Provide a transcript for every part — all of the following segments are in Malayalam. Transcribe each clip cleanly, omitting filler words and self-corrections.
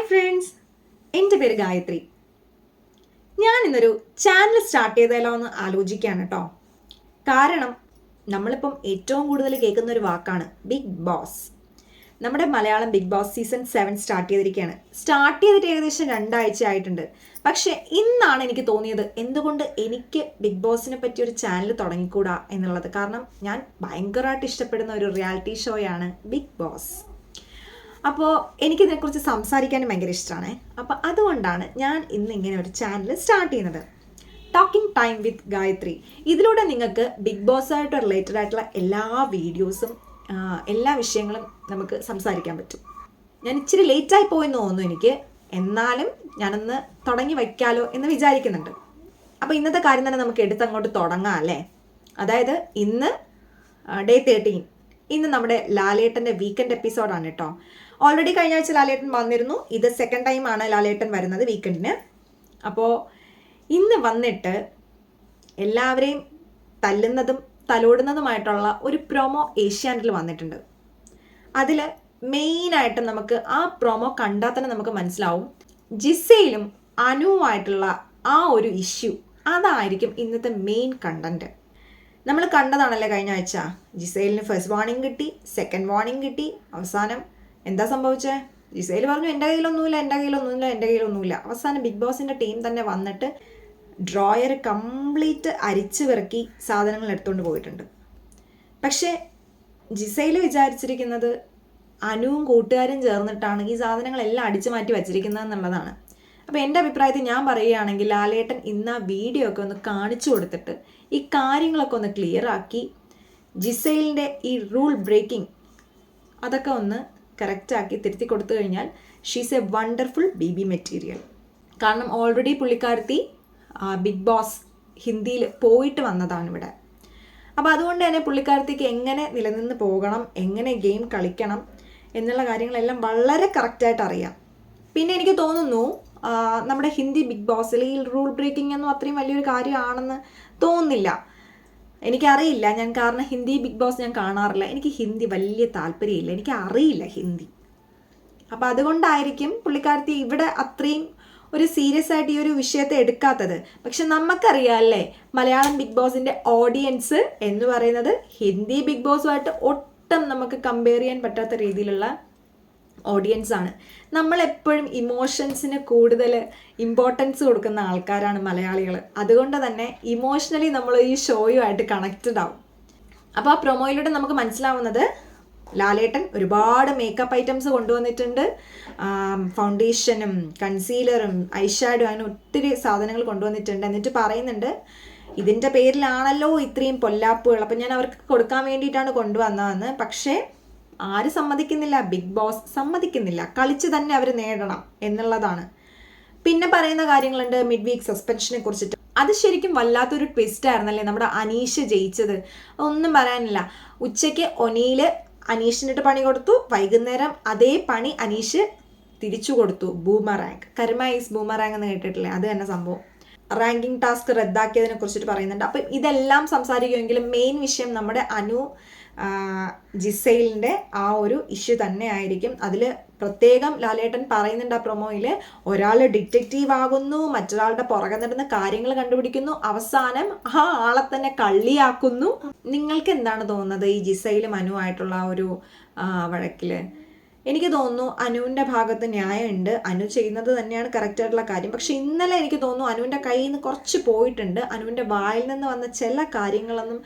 ഹായ് ഫ്രണ്ട്സ്, എൻ്റെ പേര് ഗായത്രി. ഞാൻ ഇന്നൊരു ചാനൽ സ്റ്റാർട്ട് ചെയ്താലോ എന്ന് ആലോചിക്കുകയാണ് കേട്ടോ. കാരണം നമ്മളിപ്പം ഏറ്റവും കൂടുതൽ കേൾക്കുന്ന ഒരു വാക്കാണ് ബിഗ് ബോസ്. നമ്മുടെ Malayalam Bigg Boss season 7 start ചെയ്തിരിക്കുകയാണ്. സ്റ്റാർട്ട് ചെയ്തിട്ട് ഏകദേശം 2 ആഴ്ച ആയിട്ടുണ്ട്. പക്ഷേ ഇന്നാണ് എനിക്ക് തോന്നിയത് എന്തുകൊണ്ട് എനിക്ക് ബിഗ് ബോസിനെ പറ്റി ഒരു ചാനൽ തുടങ്ങിക്കൂടാ എന്നുള്ളത്. കാരണം ഞാൻ ഭയങ്കരമായിട്ട് ഇഷ്ടപ്പെടുന്ന ഒരു റിയാലിറ്റി ഷോയാണ് ബിഗ് ബോസ്. അപ്പോൾ എനിക്കിതിനെക്കുറിച്ച് സംസാരിക്കാനും ഭയങ്കര ഇഷ്ടമാണ്. അപ്പോൾ അതുകൊണ്ടാണ് ഞാൻ ഇന്ന് ഇങ്ങനെ ഒരു ചാനൽ സ്റ്റാർട്ട് ചെയ്യുന്നത്, ടോക്കിംഗ് ടൈം വിത്ത് ഗായത്രി. ഇതിലൂടെ നിങ്ങൾക്ക് ബിഗ് ബോസായിട്ട് റിലേറ്റഡ് ആയിട്ടുള്ള എല്ലാ വീഡിയോസും എല്ലാ വിഷയങ്ങളും നമുക്ക് സംസാരിക്കാൻ പറ്റും. ഞാൻ ഇച്ചിരി ലേറ്റായി പോയെന്ന് തോന്നുന്നു എനിക്ക്, എന്നാലും ഞാനൊന്ന് തുടങ്ങി വയ്ക്കാലോ എന്ന് വിചാരിക്കുന്നുണ്ട്. അപ്പോൾ ഇന്നത്തെ കാര്യം തന്നെ നമുക്ക് എടുത്തങ്ങോട്ട് തുടങ്ങാം അല്ലേ. അതായത് ഇന്ന് ഡേ 13. ഇന്ന് നമ്മുടെ ലാലേട്ടൻ്റെ വീക്കെൻഡ് എപ്പിസോഡാണ് കേട്ടോ. ഓൾറെഡി കഴിഞ്ഞ ആഴ്ച ലാലേട്ടൻ വന്നിരുന്നു. ഇത് സെക്കൻഡ് ടൈമാണ് ലാലേട്ടൻ വരുന്നത് വീക്കെൻഡിന്. അപ്പോൾ ഇന്ന് വന്നിട്ട് എല്ലാവരെയും തല്ലുന്നതും തലോടുന്നതുമായിട്ടുള്ള ഒരു പ്രൊമോ ഏഷ്യാനെറ്റിൽ വന്നിട്ടുണ്ട്. അതിൽ മെയിനായിട്ട് നമുക്ക് ആ പ്രൊമോ കണ്ടാൽ തന്നെ നമുക്ക് മനസ്സിലാവും ജിസയിലും അനുവുമായിട്ടുള്ള ആ ഒരു ഇഷ്യൂ. അതായിരിക്കും ഇന്നത്തെ മെയിൻ കണ്ടന്റ്. നമ്മൾ കണ്ടതാണല്ലേ കഴിഞ്ഞ ആഴ്ച. ജിസൈലിന് ഫസ്റ്റ് വാർണിംഗ് കിട്ടി, സെക്കൻഡ് വാർണിംഗ് കിട്ടി. അവസാനം എന്താ സംഭവിച്ചത്? ജിസൈൽ പറഞ്ഞു എൻ്റെ കയ്യിലൊന്നുമില്ല. അവസാനം ബിഗ് ബോസിൻ്റെ ടീം തന്നെ വന്നിട്ട് ഡ്രോയർ കംപ്ലീറ്റ് അരിച്ചു വിറക്കി സാധനങ്ങൾ എടുത്തുകൊണ്ട് പോയിട്ടുണ്ട്. പക്ഷേ ജിസൈൽ വിചാരിച്ചിരിക്കുന്നത് അനുവും കൂട്ടുകാരും ചേർന്നിട്ടാണ് ഈ സാധനങ്ങളെല്ലാം അടിച്ചു മാറ്റി വച്ചിരിക്കുന്നത് എന്നുള്ളതാണ്. അപ്പോൾ എൻ്റെ അഭിപ്രായത്തിൽ ഞാൻ പറയുകയാണെങ്കിൽ ലാലേട്ടൻ ഇന്ന് ആ വീഡിയോ ഒക്കെ ഒന്ന് കാണിച്ചു കൊടുത്തിട്ട് ഈ കാര്യങ്ങളൊക്കെ ഒന്ന് ക്ലിയർ ആക്കി ജിസൈലിൻ്റെ ഈ റൂൾ ബ്രേക്കിംഗ് അതൊക്കെ ഒന്ന് കറക്റ്റാക്കി തിരുത്തി കൊടുത്തു കഴിഞ്ഞാൽ she's A wonderful baby material. കാരണം ഓൾറെഡി പുള്ളിക്കാരത്തി ബിഗ് ബോസ് ഹിന്ദിയിൽ പോയിട്ട് വന്നതാണ് ഇവിടെ. അപ്പോൾ അതുകൊണ്ട് തന്നെ പുള്ളിക്കാരത്തിക്ക് എങ്ങനെ നിലനിന്ന് പോകണം, എങ്ങനെ ഗെയിം കളിക്കണം എന്നുള്ള കാര്യങ്ങളെല്ലാം വളരെ കറക്റ്റായിട്ട് അറിയാം. പിന്നെ എനിക്ക് തോന്നുന്നു നമ്മുടെ ഹിന്ദി ബിഗ് ബോസിൽ ഈ റൂൾ ബ്രേക്കിംഗ് ഒന്നും അത്രയും വലിയൊരു കാര്യമാണെന്ന് തോന്നുന്നില്ല. എനിക്കറിയില്ല, ഞാൻ കാരണം ഹിന്ദി ബിഗ് ബോസ് ഞാൻ കാണാറില്ല. എനിക്ക് ഹിന്ദി വലിയ താല്പര്യമില്ല, എനിക്ക് അറിയില്ല ഹിന്ദി. അപ്പോൾ അതുകൊണ്ടായിരിക്കും പുള്ളിക്കാരത്തി ഇവിടെ അത്രയും ഒരു സീരിയസ് ആയിട്ട് ഈ ഒരു വിഷയത്തെ എടുക്കാത്തത്. പക്ഷെ നമുക്കറിയാമല്ലേ, മലയാളം ബിഗ് ബോസിൻ്റെ ഓഡിയൻസ് എന്ന് പറയുന്നത് ഹിന്ദി ബിഗ് ബോസുമായിട്ട് ഒട്ടും നമുക്ക് കമ്പയർ ചെയ്യാൻ പറ്റാത്ത രീതിയിലുള്ള ഓഡിയൻസ് ആണ്. നമ്മളെപ്പോഴും ഇമോഷൻസിന് കൂടുതൽ ഇമ്പോർട്ടൻസ് കൊടുക്കുന്ന ആൾക്കാരാണ് മലയാളികൾ. അതുകൊണ്ട് തന്നെ ഇമോഷണലി നമ്മൾ ഈ ഷോയുമായിട്ട് കണക്റ്റഡ് ആവും. അപ്പോൾ ആ പ്രൊമോയിലൂടെ നമുക്ക് മനസ്സിലാവുന്നത് ലാലേട്ടൻ ഒരുപാട് മേക്കപ്പ് ഐറ്റംസ് കൊണ്ടുവന്നിട്ടുണ്ട്. ഫൗണ്ടേഷനും കൺസീലറും ഐഷാഡോ അങ്ങനെ ഒത്തിരി സാധനങ്ങൾ കൊണ്ടുവന്നിട്ടുണ്ട്. എന്നിട്ട് പറയുന്നുണ്ട് ഇതിൻ്റെ പേരിലാണല്ലോ ഇത്രയും പൊല്ലാപ്പുകൾ, അപ്പം ഞാൻ അവർക്ക് കൊടുക്കാൻ വേണ്ടിയിട്ടാണ് കൊണ്ടുവന്നതെന്ന്. പക്ഷേ ആര് സമ്മതിക്കുന്നില്ല? ബിഗ് ബോസ് സമ്മതിക്കുന്നില്ല. കളിച്ച് തന്നെ അവർ നേടണം എന്നുള്ളതാണ്. പിന്നെ പറയുന്ന കാര്യങ്ങളുണ്ട് മിഡ് വീക്ക് സസ്പെൻഷനെ കുറിച്ചിട്ട്. അത് ശരിക്കും വല്ലാത്തൊരു ട്വിസ്റ്റ് ആയിരുന്നല്ലേ നമ്മുടെ അനീഷ് ജയിച്ചത്. ഒന്നും പറയാനില്ല. ഉച്ചയ്ക്ക് ഒനിയിൽ അനീഷിനിട്ട് പണി കൊടുത്തു, വൈകുന്നേരം അതേ പണി അനീഷ് തിരിച്ചു കൊടുത്തു. ബൂമറാങ്ക്, കർമ ഈസ് ബൂമറാങ്ക് എന്ന് കേട്ടിട്ടില്ലേ? അത് തന്നെ സംഭവം. റാങ്കിങ് ടാസ്ക് റദ്ദാക്കിയതിനെ കുറിച്ചിട്ട് പറയുന്നുണ്ട്. അപ്പം ഇതെല്ലാം സംസാരിക്കുമെങ്കിലും മെയിൻ വിഷയം നമ്മുടെ അനു ജിസൈലിൻ്റെ ആ ഒരു ഇഷ്യൂ തന്നെ ആയിരിക്കും. അതിൽ പ്രത്യേകം ലാലേട്ടൻ പറയുന്നുണ്ട് ആ പ്രൊമോയിൽ, ഒരാൾ ഡിറ്റക്റ്റീവ് ആകുന്നു, മറ്റൊരാളുടെ പുറകെ നടന്ന് കാര്യങ്ങൾ കണ്ടുപിടിക്കുന്നു, അവസാനം ആ ആളെ തന്നെ കള്ളിയാക്കുന്നു. നിങ്ങൾക്ക് എന്താണ് തോന്നുന്നത് ഈ ജിസൈലും അനു ആയിട്ടുള്ള ആ ഒരു വഴക്കിൽ? എനിക്ക് തോന്നുന്നു അനുവിൻ്റെ ഭാഗത്ത് ന്യായമുണ്ട്. അനു ചെയ്യുന്നത് തന്നെയാണ് കറക്റ്റായിട്ടുള്ള കാര്യം. പക്ഷെ ഇന്നലെ എനിക്ക് തോന്നുന്നു അനുവിൻ്റെ കയ്യിൽ നിന്ന് കുറച്ച് പോയിട്ടുണ്ട്. അനുവിൻ്റെ വായിൽ നിന്ന് വന്ന ചില കാര്യങ്ങളൊന്നും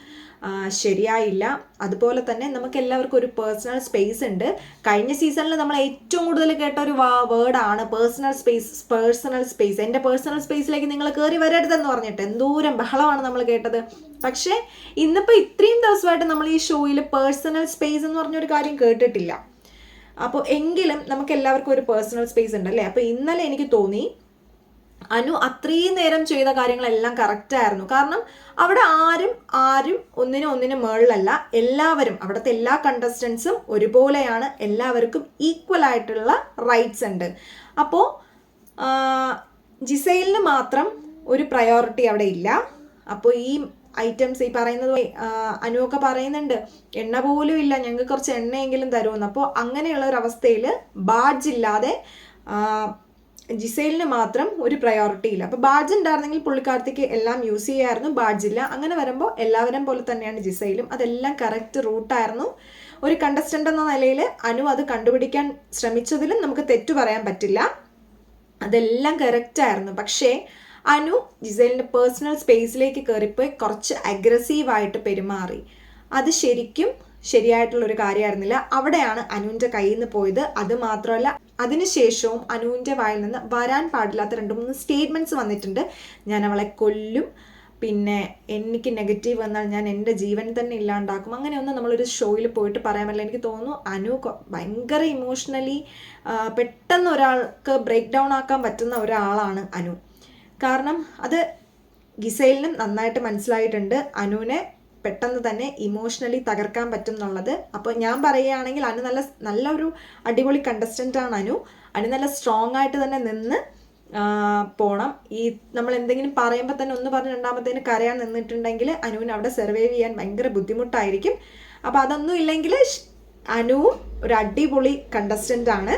ശരിയായില്ല. അതുപോലെ തന്നെ നമുക്ക് എല്ലാവർക്കും ഒരു പേഴ്സണൽ സ്പേസ് ഉണ്ട്. കഴിഞ്ഞ സീസണിൽ നമ്മൾ ഏറ്റവും കൂടുതൽ കേട്ട ഒരു വേർഡാണ് പേഴ്സണൽ സ്പേസ്. എൻ്റെ പേഴ്സണൽ സ്പേസിലേക്ക് നിങ്ങൾ കയറി വരരുതെന്ന് പറഞ്ഞിട്ട് എന്തോരം ബഹളമാണ് നമ്മൾ കേട്ടത്. പക്ഷേ ഇന്നിപ്പോൾ ഇത്രയും ദിവസമായിട്ട് നമ്മൾ ഈ ഷോയിൽ പേഴ്സണൽ സ്പേസ് എന്ന് പറഞ്ഞൊരു കാര്യം കേട്ടിട്ടില്ല. അപ്പോൾ എങ്കിലും നമുക്ക് എല്ലാവർക്കും ഒരു പേഴ്സണൽ സ്പേസ് ഉണ്ടല്ലേ. അപ്പോൾ ഇന്നലെ എനിക്ക് തോന്നി അനു അത്രയും നേരം ചെയ്ത കാര്യങ്ങളെല്ലാം കറക്റ്റായിരുന്നു. കാരണം അവിടെ ആരും ഒന്നിനും മേളിലല്ല. എല്ലാവരും അവിടുത്തെ എല്ലാ കണ്ടസ്റ്റൻസും ഒരുപോലെയാണ്. എല്ലാവർക്കും ഈക്വൽ ആയിട്ടുള്ള റൈറ്റ്സ് ഉണ്ട്. അപ്പോൾ ജിസൈലിന് മാത്രം ഒരു പ്രയോറിറ്റി അവിടെ ഇല്ല. അപ്പോൾ ഈ ഐറ്റംസ് ഈ പറയുന്നത് അനുവൊക്കെ പറയുന്നുണ്ട് എണ്ണ പോലും ഇല്ല, ഞങ്ങൾക്ക് കുറച്ച് എണ്ണയെങ്കിലും തരുമെന്ന്. അപ്പോൾ അങ്ങനെയുള്ള ഒരു അവസ്ഥയിൽ ബാഡ്ജ് ഇല്ലാതെ ജിസൈലിന് മാത്രം ഒരു പ്രയോറിറ്റി ഇല്ല. അപ്പോൾ ബാഡ്ജ് ഉണ്ടായിരുന്നെങ്കിൽ പുള്ളിക്കാരത്തേക്ക് എല്ലാം യൂസ് ചെയ്യായിരുന്നു, ബാഡ്ജില്ല. അങ്ങനെ വരുമ്പോൾ എല്ലാവരും പോലെ തന്നെയാണ് ജിസൈലും. അതെല്ലാം കറക്റ്റ് റൂട്ടായിരുന്നു. ഒരു കണ്ടസ്റ്റൻ്റ് എന്ന നിലയിൽ അനു അത് കണ്ടുപിടിക്കാൻ ശ്രമിച്ചതിലും നമുക്ക് തെറ്റു പറയാൻ പറ്റില്ല. അതെല്ലാം കറക്റ്റായിരുന്നു. പക്ഷേ അനു ജിസൈലിൻ്റെ പേഴ്സണൽ സ്പേസിലേക്ക് കയറിപ്പോയി കുറച്ച് അഗ്രസീവായിട്ട് പെരുമാറി. അത് ശരിക്കും ശരിയായിട്ടുള്ളൊരു കാര്യമായിരുന്നില്ല. അവിടെയാണ് അനുവിൻ്റെ കയ്യിൽ നിന്ന് പോയത്. അത് മാത്രമല്ല, അതിനുശേഷവും അനുവിൻ്റെ വായിൽ നിന്ന് വരാൻ പാടില്ലാത്ത 2-3 സ്റ്റേറ്റ്മെൻറ്റ്സ് വന്നിട്ടുണ്ട്. ഞാൻ അവളെ കൊല്ലും, പിന്നെ എനിക്ക് നെഗറ്റീവ് വന്നാൽ ഞാൻ എൻ്റെ ജീവൻ തന്നെ ഇല്ലാണ്ടാക്കും. അങ്ങനെയൊന്നും നമ്മളൊരു ഷോയിൽ പോയിട്ട് പറയാൻ പറ്റില്ല. എനിക്ക് തോന്നുന്നു അനു ഭയങ്കര ഇമോഷണലി പെട്ടെന്ന് ഒരാൾക്ക് ബ്രേക്ക് ഡൗൺ ആക്കാൻ പറ്റുന്ന ഒരാളാണ് അനു. കാരണം അത് ഗിസൈലിനും നന്നായിട്ട് മനസ്സിലായിട്ടുണ്ട്, അനുവിനെ പെട്ടെന്ന് തന്നെ ഇമോഷണലി തകർക്കാൻ പറ്റും എന്നുള്ളത്. അപ്പോൾ ഞാൻ പറയുകയാണെങ്കിൽ അനു നല്ലൊരു അടിപൊളി കണ്ടസ്റ്റൻ്റാണ്. അനു നല്ല സ്ട്രോങ് ആയിട്ട് തന്നെ നിന്ന് പോണം. ഈ നമ്മൾ എന്തെങ്കിലും പറയുമ്പോൾ തന്നെ ഒന്ന് പറഞ്ഞ് രണ്ടാമത്തേന് കരയാൻ നിന്നിട്ടുണ്ടെങ്കിൽ അനുവിന് അവിടെ സർവൈവ് ചെയ്യാൻ ഭയങ്കര ബുദ്ധിമുട്ടായിരിക്കും. അപ്പോൾ അതൊന്നും ഇല്ലെങ്കിൽ അനുവും ഒരു അടിപൊളി കണ്ടസ്റ്റൻ്റാണ്.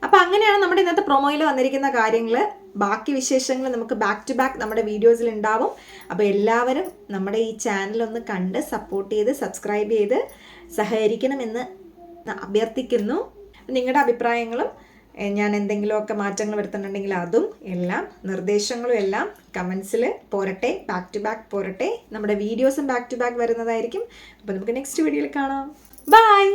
അപ്പോൾ അങ്ങനെയാണ് നമ്മുടെ ഇന്നത്തെ പ്രൊമോയിൽ വന്നിരിക്കുന്ന കാര്യങ്ങൾ. ബാക്കി വിശേഷങ്ങൾ നമുക്ക് ബാക്ക് ടു ബാക്ക് നമ്മുടെ വീഡിയോസിൽ ഉണ്ടാവും. അപ്പോൾ എല്ലാവരും നമ്മുടെ ഈ ചാനലൊന്ന് കണ്ട് സപ്പോർട്ട് ചെയ്ത് സബ്സ്ക്രൈബ് ചെയ്ത് സഹകരിക്കണമെന്ന് അഭ്യർത്ഥിക്കുന്നു. നിങ്ങളുടെ അഭിപ്രായങ്ങളും ഞാൻ എന്തെങ്കിലുമൊക്കെ മാറ്റങ്ങൾ വരുത്തുന്നുണ്ടെങ്കിൽ അതും എല്ലാം നിർദ്ദേശങ്ങളും എല്ലാം കമൻസിൽ പോരട്ടെ, ബാക്ക് ടു ബാക്ക് പോരട്ടെ. നമ്മുടെ വീഡിയോസും ബാക്ക് ടു ബാക്ക് വരുന്നതായിരിക്കും. അപ്പോൾ നമുക്ക് നെക്സ്റ്റ് വീഡിയോയിൽ കാണാം. ബൈ.